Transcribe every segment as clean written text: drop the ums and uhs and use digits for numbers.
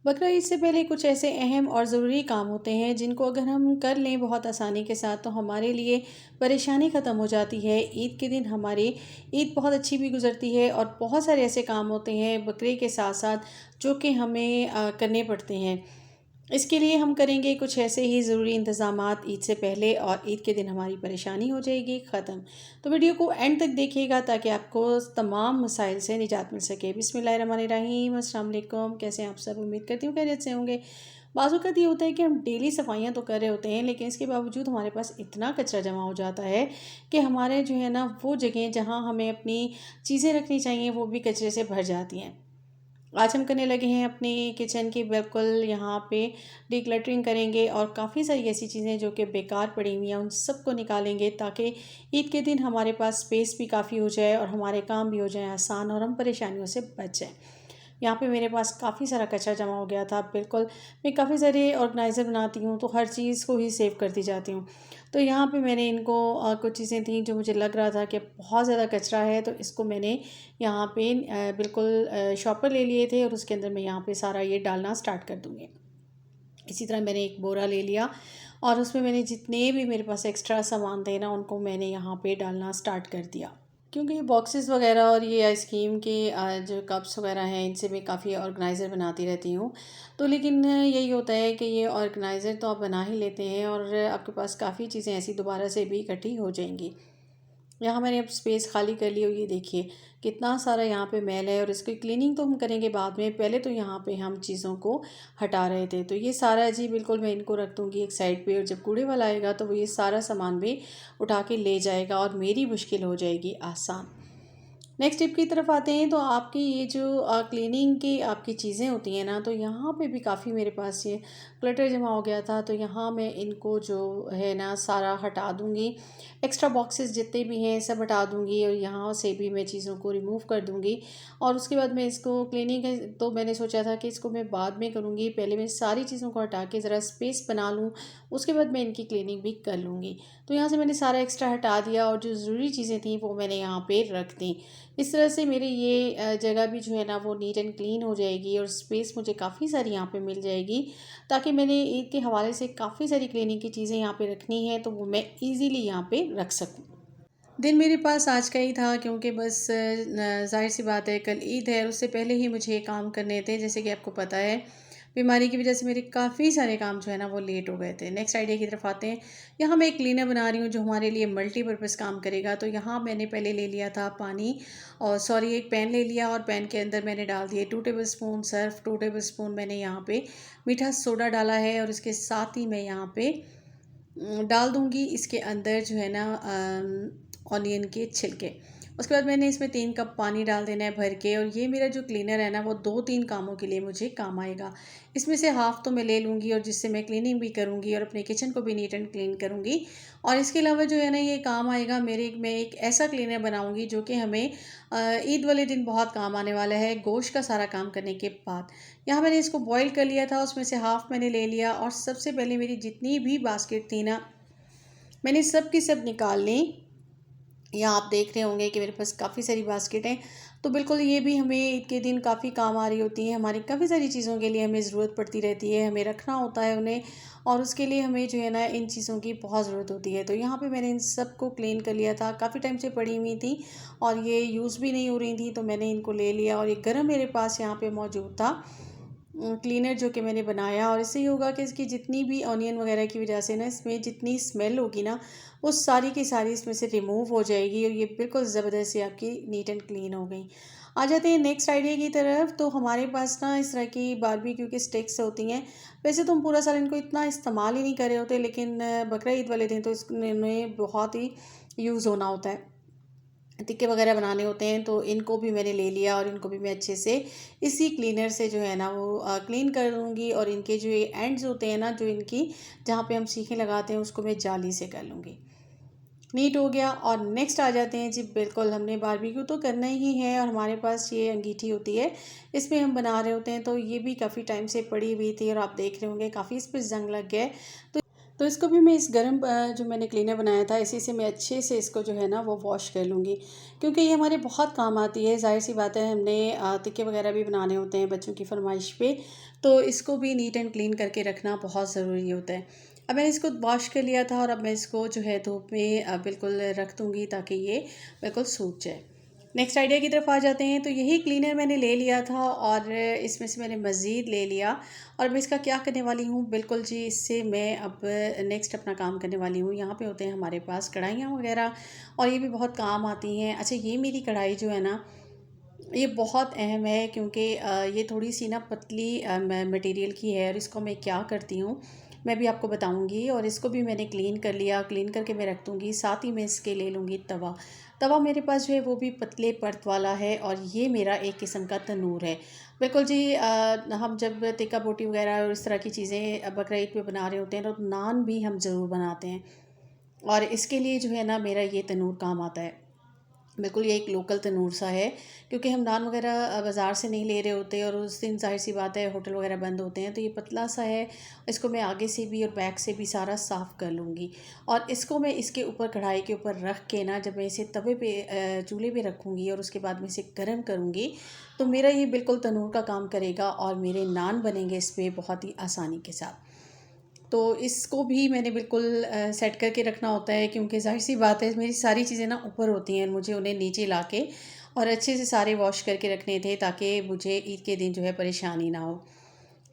बकरा ईद से पहले कुछ ऐसे अहम और ज़रूरी काम होते हैं जिनको अगर हम कर लें बहुत आसानी के साथ तो हमारे लिए परेशानी ख़त्म हो जाती है। ईद के दिन हमारी ईद बहुत अच्छी भी गुजरती है और बहुत सारे ऐसे काम होते हैं बकरे के साथ साथ जो कि हमें करने पड़ते हैं। इसके लिए हम करेंगे कुछ ऐसे ही ज़रूरी इंतज़ामात ईद से पहले और ईद के दिन हमारी परेशानी हो जाएगी ख़त्म। तो वीडियो को एंड तक देखिएगा ताकि आपको तमाम मसाइल से निजात मिल सके। बिस्मिल्लाहिर्रहमानिर्रहीम, अस्सलाम वालेकुम। कैसे हैं आप सब? उम्मीद करती हूँ खैरियत से होंगे। बाज़ ये होता है कि हम डेली सफाइयाँ तो कर रहे होते हैं लेकिन इसके बावजूद हमारे पास इतना कचरा जमा हो जाता है कि हमारे जो है ना वो जगह जहाँ हमें अपनी चीज़ें रखनी चाहिए वो भी कचरे से भर जाती हैं। आज हम करने लगे हैं अपनी किचन की बिल्कुल यहाँ पे डिक्लटरिंग करेंगे और काफ़ी सारी ऐसी चीज़ें जो कि बेकार पड़ी हुई हैं उन सबको निकालेंगे ताकि ईद के दिन हमारे पास स्पेस भी काफ़ी हो जाए और हमारे काम भी हो जाए आसान और हम परेशानियों से बच जाएं। यहाँ पे मेरे पास काफ़ी सारा कचरा जमा हो गया था बिल्कुल। मैं काफ़ी सारे ऑर्गेनाइज़र बनाती हूँ तो हर चीज़ को ही सेव करती जाती हूँ। तो यहाँ पे मैंने इनको कुछ चीज़ें थी जो मुझे लग रहा था कि बहुत ज़्यादा कचरा है तो इसको मैंने यहाँ पे बिल्कुल शॉपर ले लिए थे और उसके अंदर मैं यहाँ पे सारा ये डालना स्टार्ट कर दूँगी। इसी तरह मैंने एक बोरा ले लिया और उसमें मैंने जितने भी मेरे पास एक्स्ट्रा सामान थे ना उनको मैंने यहाँ पे डालना स्टार्ट कर दिया। क्योंकि ये बॉक्सेस वगैरह और ये आइसक्रीम के जो कप्स वगैरह हैं इनसे मैं काफ़ी ऑर्गेनाइज़र बनाती रहती हूँ। तो लेकिन यही होता है कि ये ऑर्गेनाइज़र तो आप बना ही लेते हैं और आपके पास काफ़ी चीज़ें ऐसी दोबारा से भी इकट्ठी हो जाएंगी। यहाँ मैंने अब स्पेस खाली कर ली और ये देखिए कितना सारा यहाँ पे मैल है और इसकी क्लीनिंग तो हम करेंगे बाद में, पहले तो यहाँ पे हम चीज़ों को हटा रहे थे। तो ये सारा जी बिल्कुल मैं इनको रख दूँगी एक साइड पे और जब कूड़े वाला आएगा तो वो ये सारा सामान भी उठा के ले जाएगा और मेरी मुश्किल हो जाएगी आसान। नेक्स्ट टिप की तरफ आते हैं तो आपकी ये जो क्लीनिंग की आपकी चीज़ें होती हैं ना तो यहाँ पे भी काफ़ी मेरे पास ये क्लटर जमा हो गया था तो यहाँ मैं इनको जो है ना सारा हटा दूँगी। एक्स्ट्रा बॉक्सेस जितने भी हैं सब हटा दूँगी और यहाँ से भी मैं चीज़ों को रिमूव कर दूँगी और उसके बाद मैं इसको क्लीनिंग तो मैंने सोचा था कि इसको मैं बाद में करूँगी, पहले मैं सारी चीज़ों को हटा के ज़रा स्पेस बना लूँ, उसके बाद मैं इनकी क्लीनिंग भी कर लूँगी। तो यहाँ से मैंने सारा एक्स्ट्रा हटा दिया और जो ज़रूरी चीज़ें थी वो मैंने यहाँ पे रख दी। इस तरह से मेरी ये जगह भी जो है ना वो नीट एंड क्लीन हो जाएगी और स्पेस मुझे काफ़ी सारी यहाँ पे मिल जाएगी ताकि मैंने ईद के हवाले से काफ़ी सारी क्लीनिंग की चीज़ें यहाँ पे रखनी है तो वो मैं ईज़िली यहाँ पे रख सकूँ। दिन मेरे पास आज का ही था क्योंकि बस ज़ाहिर सी बात है कल ईद है और उससे पहले ही मुझे ये काम करने थे। जैसे कि आपको पता है बीमारी की वजह से मेरे काफ़ी सारे काम जो है ना वो लेट हो गए थे। नेक्स्ट आइडिया की तरफ आते हैं। यहाँ मैं एक क्लीनर बना रही हूँ जो हमारे लिए मल्टीपर्पज़ काम करेगा। तो यहाँ मैंने पहले ले लिया था पानी और सॉरी एक पैन ले लिया और पैन के अंदर मैंने डाल दिए 2 table spoon Surf, 2 table spoon मैंने यहाँ पे मीठा सोडा डाला है और इसके साथ ही मैं यहाँ पे डाल दूँगी इसके अंदर जो है ना ऑनियन के छिलके। उसके बाद मैंने इसमें 3 कप पानी डाल देना है भर के और ये मेरा जो क्लीनर है ना वो 2-3 कामों के लिए मुझे काम आएगा। इसमें से हाफ़ तो मैं ले लूँगी और जिससे मैं क्लीनिंग भी करूँगी और अपने किचन को भी नीट एंड क्लीन करूँगी। और इसके अलावा जो है ना ये काम आएगा मैं एक ऐसा क्लीनर बनाऊँगी जो कि हमें ईद वाले दिन बहुत काम आने वाला है गोश्त का सारा काम करने के बाद। यहाँ मैंने इसको बॉयल कर लिया था, उसमें से हाफ़ मैंने ले लिया और सबसे पहले मेरी जितनी भी बास्केट थी ना मैंने सब की सब निकाल ली। यहाँ आप देख रहे होंगे कि मेरे पास काफ़ी सारी बास्केट हैं। तो बिल्कुल ये भी हमें ईद के दिन काफ़ी काम आ रही होती हैं। हमारी काफ़ी सारी चीज़ों के लिए हमें ज़रूरत पड़ती रहती है, हमें रखना होता है उन्हें और उसके लिए हमें जो है ना इन चीज़ों की बहुत ज़रूरत होती है। तो यहाँ पे मैंने इन सब को क्लीन कर लिया था, काफ़ी टाइम से पड़ी हुई थी और ये यूज़ भी नहीं हो रही थी तो मैंने इनको ले लिया और ये गरम मेरे पास यहाँ पे मौजूद था क्लीनर जो कि मैंने बनाया। और इससे ये होगा कि इसकी जितनी भी ऑनियन वगैरह की वजह से ना इसमें जितनी स्मेल होगी ना वो सारी की सारी इसमें से रिमूव हो जाएगी और ये बिल्कुल ज़बरदस्त से आपकी नीट एंड क्लीन हो गई। आ जाते हैं नेक्स्ट आइडिया की तरफ। तो हमारे पास ना इस तरह की बारबेक्यू की स्टिक्स होती हैं। वैसे तो हम पूरा साल इनको इतना इस्तेमाल ही नहीं कर रहे होते लेकिन बकरा ईद वाले दिन तो इसमें बहुत ही यूज़ होना होता है, टिक्के वगैरह बनाने होते हैं। तो इनको भी मैंने ले लिया और इनको भी मैं अच्छे से इसी क्लीनर से जो है ना वो क्लीन कर लूँगी और इनके जो ये एंड्स होते हैं ना जो इनकी जहाँ पे हम सीखें लगाते हैं उसको मैं जाली से कर लूँगी। नीट हो गया। और नेक्स्ट आ जाते हैं जी बिल्कुल हमने बारबेक्यू तो करना ही है और हमारे पास ये अंगीठी होती है, इसमें हम बना रहे होते हैं। तो ये भी काफ़ी टाइम से पड़ी हुई थी और आप देख रहे होंगे काफ़ी इस पर जंग लग गया है। तो इसको भी मैं इस गरम जो मैंने क्लीनर बनाया था इसी से मैं अच्छे से इसको जो है ना वो वॉश कर लूँगी, क्योंकि ये हमारे बहुत काम आती है। ज़ाहिर सी बात है, हमने टिक्के वगैरह भी बनाने होते हैं बच्चों की फरमाइश पे, तो इसको भी नीट एंड क्लीन करके रखना बहुत ज़रूरी होता है। अब मैंने इसको वॉश कर लिया था और अब मैं इसको जो है धूप में बिल्कुल रख दूँगी ताकि ये बिल्कुल सूख जाए। नेक्स्ट आइडिया की तरफ आ जाते हैं। तो यही क्लीनर मैंने ले लिया था और इसमें से मैंने मज़ीद ले लिया और मैं इसका क्या करने वाली हूँ, बिल्कुल जी इससे मैं अब नेक्स्ट अपना काम करने वाली हूँ। यहाँ पे होते हैं हमारे पास कढ़ाइयाँ वगैरह और ये भी बहुत काम आती हैं। अच्छा, ये मेरी कढ़ाई जो है ना ये बहुत अहम है, क्योंकि ये थोड़ी सी ना पतली मटेरियल की है और इसको मैं क्या करती हूँ मैं भी आपको बताऊंगी। और इसको भी मैंने क्लीन कर लिया, क्लीन करके मैं रख दूँगी। साथ ही मैं इसके ले लूँगी तवा। तवा मेरे पास जो है वो भी पतले परत वाला है और ये मेरा एक किस्म का तनूर है। बिल्कुल जी, हम जब टिक्का बोटी वगैरह और इस तरह की चीज़ें बकरा ईद पे बना रहे होते हैं तो नान भी हम ज़रूर बनाते हैं और इसके लिए जो है ना मेरा ये तनूर काम आता है। बिल्कुल ये एक लोकल तनूर सा है, क्योंकि हम नान वगैरह बाज़ार से नहीं ले रहे होते और उस दिन ज़ाहिर सी बात है होटल वगैरह बंद होते हैं, तो ये पतला सा है। इसको मैं आगे से भी और बैक से भी सारा साफ़ कर लूँगी और इसको मैं इसके ऊपर कढ़ाई के ऊपर रख के ना जब मैं इसे तवे पे चूल्हे पे रखूँगी और उसके बाद मैं इसे गर्म करूँगी, तो मेरा ये बिल्कुल तनूर का काम करेगा और मेरे नान बनेंगे इस पर बहुत ही आसानी के साथ। तो इसको भी मैंने बिल्कुल सेट करके रखना होता है, क्योंकि ज़ाहिर-सी बात है मेरी सारी चीज़ें ना ऊपर होती हैं, मुझे उन्हें नीचे लाके और अच्छे से सारे वॉश करके रखने थे ताकि मुझे ईद के दिन जो है परेशानी ना हो।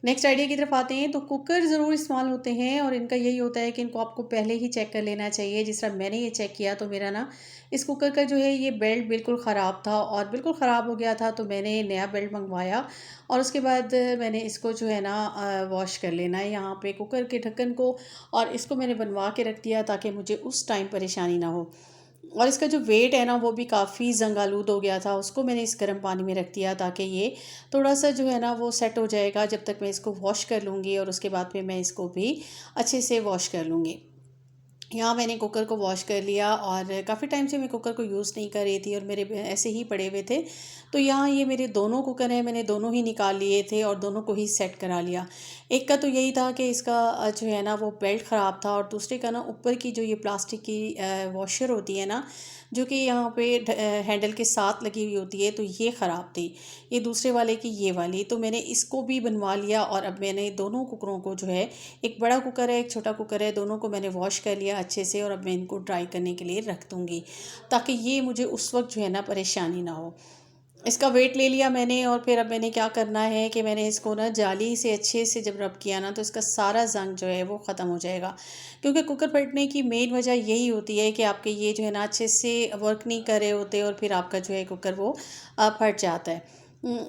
नेक्स्ट आइडिया की तरफ आते हैं। तो कुकर ज़रूर इस्तेमाल होते हैं और इनका यही होता है कि इनको आपको पहले ही चेक कर लेना चाहिए। जिस तरह मैंने ये चेक किया तो मेरा ना इस कुकर का जो है ये बेल्ट बिल्कुल ख़राब था और बिल्कुल ख़राब हो गया था, तो मैंने नया बेल्ट मंगवाया और उसके बाद मैंने इसको जो है ना वॉश कर लेना है यहाँ पे कुकर के ढक्कन को, और इसको मैंने बनवा के रख दिया ताकि मुझे उस टाइम परेशानी ना हो। और इसका जो वेट है ना वो भी काफ़ी ज़ंग-आलूद हो गया था, उसको मैंने इस गर्म पानी में रख दिया ताकि ये थोड़ा-सा जो है ना वो सेट हो जाएगा जब तक मैं इसको वॉश कर लूँगी और उसके बाद फिर मैं इसको भी अच्छे से वॉश कर लूँगी। यहाँ मैंने कुकर को वॉश कर लिया और काफ़ी टाइम से मैं कुकर को यूज़ नहीं कर रही थी और मेरे ऐसे ही पड़े हुए थे। तो यहाँ ये मेरे दोनों कुकर हैं, मैंने दोनों ही निकाल लिए थे और दोनों को ही सेट करा लिया। एक का तो यही था कि इसका जो है ना वो बेल्ट ख़राब था और दूसरे का ना ऊपर की जो ये प्लास्टिक की वॉशर होती है ना, जो कि यहाँ पे हैंडल के साथ लगी हुई होती है, तो ये ख़राब थी। ये दूसरे वाले की ये वाली, तो मैंने इसको भी बनवा लिया और अब मैंने दोनों कुकरों को जो है, एक बड़ा कुकर है, एक छोटा कुकर है, दोनों को मैंने वॉश कर लिया अच्छे से और अब मैं इनको ड्राई करने के लिए रख दूँगी, ताकि ये मुझे उस वक़्त जो है ना परेशानी ना हो। इसका वेट ले लिया मैंने और फिर अब मैंने क्या करना है कि मैंने इसको ना जाली से अच्छे से जब रब किया ना तो इसका सारा ज़ंग जो है वो ख़त्म हो जाएगा। क्योंकि कुकर फटने की मेन वजह यही होती है कि आपके ये जो है ना अच्छे से वर्क नहीं कर रहे होते और फिर आपका जो है कुकर वो फट जाता है।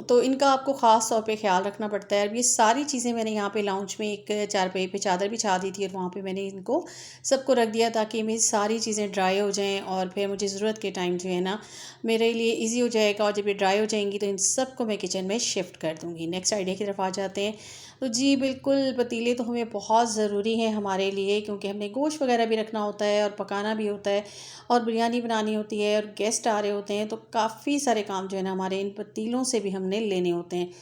तो इनका आपको ख़ास तौर पे ख़्याल रखना पड़ता है। अब ये सारी चीज़ें मैंने यहाँ पे लाउंज में एक चारपाई पे चादर बिछा दी थी और वहाँ पे मैंने इनको सबको रख दिया ताकि मेरी सारी चीज़ें ड्राई हो जाएँ और फिर मुझे ज़रूरत के टाइम जो है ना मेरे लिए ईज़ी हो जाएगा और जब ये ड्राई हो जाएंगी तो इन सबको मैं किचन में शिफ्ट कर दूँगी। नेक्स्ट आइडिया की तरफ आ जाते हैं। तो जी बिल्कुल, पतीले तो हमें बहुत ज़रूरी हैं हमारे लिए, क्योंकि हमने गोश्त वगैरह भी रखना होता है और पकाना भी होता है और बिरयानी बनानी होती है और गेस्ट आ रहे होते हैं, तो काफ़ी सारे काम जो है ना हमारे इन पतीलों से भी हमने लेने होते हैं।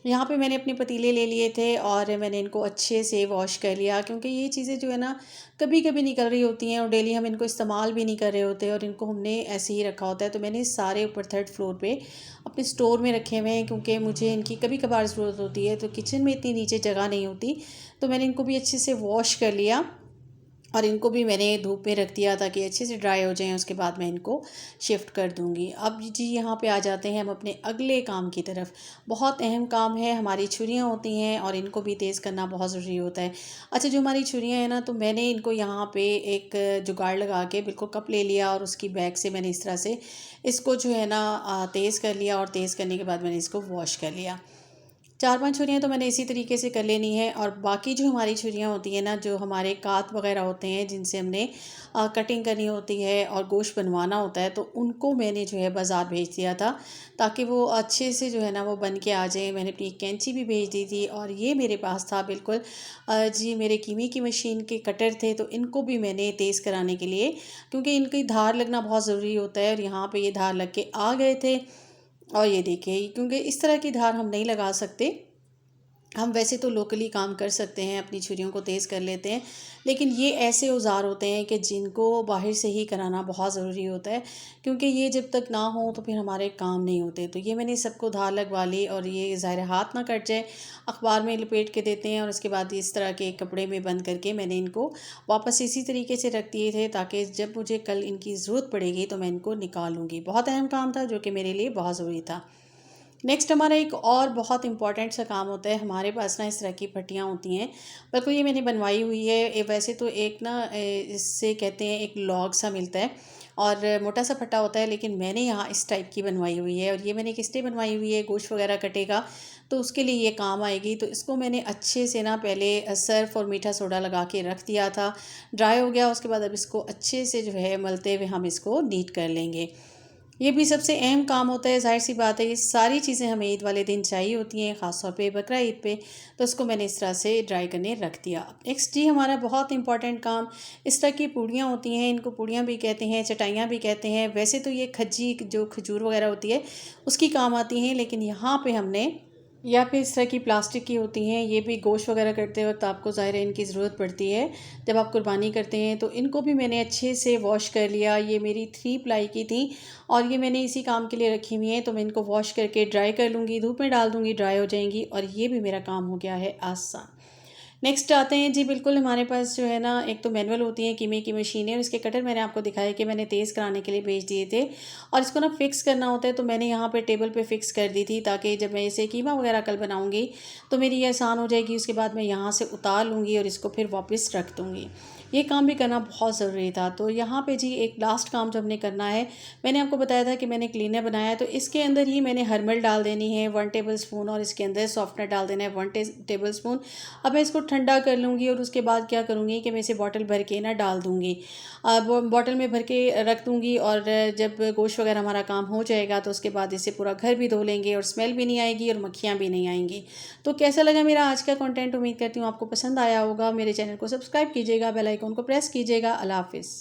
यहाँ पे मैंने अपने पतीले ले लिए थे और मैंने इनको अच्छे से वॉश कर लिया, क्योंकि ये चीज़ें जो है ना कभी कभी निकल रही होती हैं और डेली हम इनको इस्तेमाल भी नहीं कर रहे होते और इनको हमने ऐसे ही रखा होता है। तो मैंने सारे ऊपर थर्ड फ्लोर पे अपने स्टोर में रखे हुए हैं, क्योंकि मुझे इनकी कभी कभार ज़रूरत होती है, तो किचन में इतनी नीचे जगह नहीं होती। तो मैंने इनको भी अच्छे से वॉश कर लिया और इनको भी मैंने धूप में रख दिया ताकि अच्छे से ड्राई हो जाएँ, उसके बाद मैं इनको शिफ्ट कर दूँगी। अब जी यहाँ पे आ जाते हैं हम अपने अगले काम की तरफ। बहुत अहम काम है, हमारी छुरियाँ होती हैं और इनको भी तेज़ करना बहुत ज़रूरी होता है। अच्छा, जो हमारी छुरियाँ हैं ना, तो मैंने इनको यहाँ पे एक जुगाड़ लगा के बिल्कुल कप ले लिया और उसकी बैक से मैंने इस तरह से इसको जो है ना तेज़ कर लिया और तेज़ करने के बाद मैंने इसको वॉश कर लिया। 4-5 छुरियाँ तो मैंने इसी तरीके से कर लेनी है और बाकी जो हमारी छुरियाँ होती हैं ना, जो हमारे कात वगैरह होते हैं जिनसे हमने कटिंग करनी होती है और गोश्त बनवाना होता है, तो उनको मैंने जो है बाज़ार भेज दिया था ताकि वो अच्छे से जो है ना वो बन के आ जाए। मैंने अपनी एक कैंची भी भेज दी थी और ये मेरे पास था बिल्कुल जी मेरे कीमी की मशीन के कटर थे, तो इनको भी मैंने तेज़ कराने के लिए, क्योंकि इनकी धार लगना बहुत ज़रूरी होता है और यहाँ पे ये धार लग के आ गए थे। और ये देखिए, क्योंकि इस तरह की धार हम नहीं लगा सकते, हम वैसे तो लोकली काम कर सकते हैं, अपनी छुरियों को तेज़ कर लेते हैं, लेकिन ये ऐसे औज़ार होते हैं कि जिनको बाहर से ही कराना बहुत ज़रूरी होता है, क्योंकि ये जब तक ना हो तो फिर हमारे काम नहीं होते। तो ये मैंने सबको धार लगवा ली और ये ज़ाहिर है हाथ ना कट जाए, अखबार में लपेट के देते हैं और उसके बाद इस तरह के कपड़े में बंद करके मैंने इनको वापस इसी तरीके से रख दिए थे, ताकि जब मुझे कल इनकी ज़रूरत पड़ेगी तो मैं इनको निकाल लूँगी। बहुत अहम काम था जो कि मेरे लिए बहुत ज़रूरी था। नेक्स्ट हमारा एक और बहुत इम्पॉर्टेंट सा काम होता है। हमारे पास ना इस तरह की पट्टियाँ होती हैं, बल्कि ये मैंने बनवाई हुई है। वैसे तो एक ना इससे कहते हैं एक लॉग सा मिलता है और मोटा सा फट्टा होता है, लेकिन मैंने यहाँ इस टाइप की बनवाई हुई है। और ये मैंने किस लिए बनवाई हुई है, गोश्त वगैरह कटेगा तो उसके लिए ये काम आएगी। तो इसको मैंने अच्छे से ना पहले सर्फ और मीठा सोडा लगा के रख दिया था, ड्राई हो गया। उसके बाद अब इसको अच्छे से जो है मलते हुए हम इसको नीट कर लेंगे। ये भी सबसे अहम काम होता है, ज़ाहिर-सी बात है, ये सारी चीज़ें हमें ईद वाले दिन चाहिए होती हैं, ख़ास तौर पे बकरा ईद पे। तो उसको मैंने इस तरह से ड्राई करने रख दिया। नेक्स्ट जी हमारा बहुत इम्पॉर्टेंट काम, इस तरह की पूड़ियाँ होती हैं, इनको पूड़ियाँ भी कहते हैं, चटाइयाँ भी कहते हैं। वैसे तो ये खज्जी जो खजूर वगैरह होती है, उसकी काम आती हैं, लेकिन यहाँ पे हमने या फिर इस तरह की प्लास्टिक की होती हैं, ये भी गोश्त वगैरह करते वक़्त आपको ज़ाहिर है इनकी ज़रूरत पड़ती है, जब आप कुर्बानी करते हैं। तो इनको भी मैंने अच्छे से वॉश कर लिया। ये मेरी 3 प्लाई की थी और ये मैंने इसी काम के लिए रखी हुई हैं। तो मैं इनको वॉश करके ड्राई कर लूँगी, धूप में डाल दूँगी, ड्राई हो जाएँगी और ये भी मेरा काम हो गया है आसान। नेक्स्ट आते हैं जी, बिल्कुल हमारे पास जो है ना, एक तो मैनुअल होती है कीमे की मशीनें, और इसके कटर मैंने आपको दिखाया कि मैंने तेज़ कराने के लिए भेज दिए थे। और इसको ना फिक्स करना होता है, तो मैंने यहाँ पे टेबल पे फिक्स कर दी थी, ताकि जब मैं इसे कीमा वगैरह कल बनाऊँगी तो मेरी ये आसान हो जाएगी। उसके बाद मैं यहाँ से उतार लूँगी और इसको फिर वापस रख दूँगी। ये काम भी करना बहुत ज़रूरी था। तो यहाँ पे जी एक लास्ट काम जो हमने करना है, मैंने आपको बताया था कि मैंने क्लीनर बनाया है, तो इसके अंदर ही मैंने हर्मल डाल देनी है 1 टेबल स्पून, और इसके अंदर सॉफ्टनर डाल देना है 1 टेबल स्पून। अब मैं इसको ठंडा कर लूँगी और उसके बाद क्या करूँगी कि मैं इसे बॉटल भर के ना डाल दूँगी। अब बॉटल में भर के रख दूँगी, और जब गोश्त वगैरह हमारा काम हो जाएगा तो उसके बाद इसे पूरा घर भी धो लेंगे और स्मेल भी नहीं आएगी और मक्खियाँ भी नहीं आएँगी। तो कैसा लगा मेरा आज का कंटेंट? उम्मीद करती हूँ आपको पसंद आया होगा। मेरे चैनल को सब्सक्राइब कीजिएगा, बेल आइकन को प्रेस कीजिएगा। अल्लाह हाफ़िज़।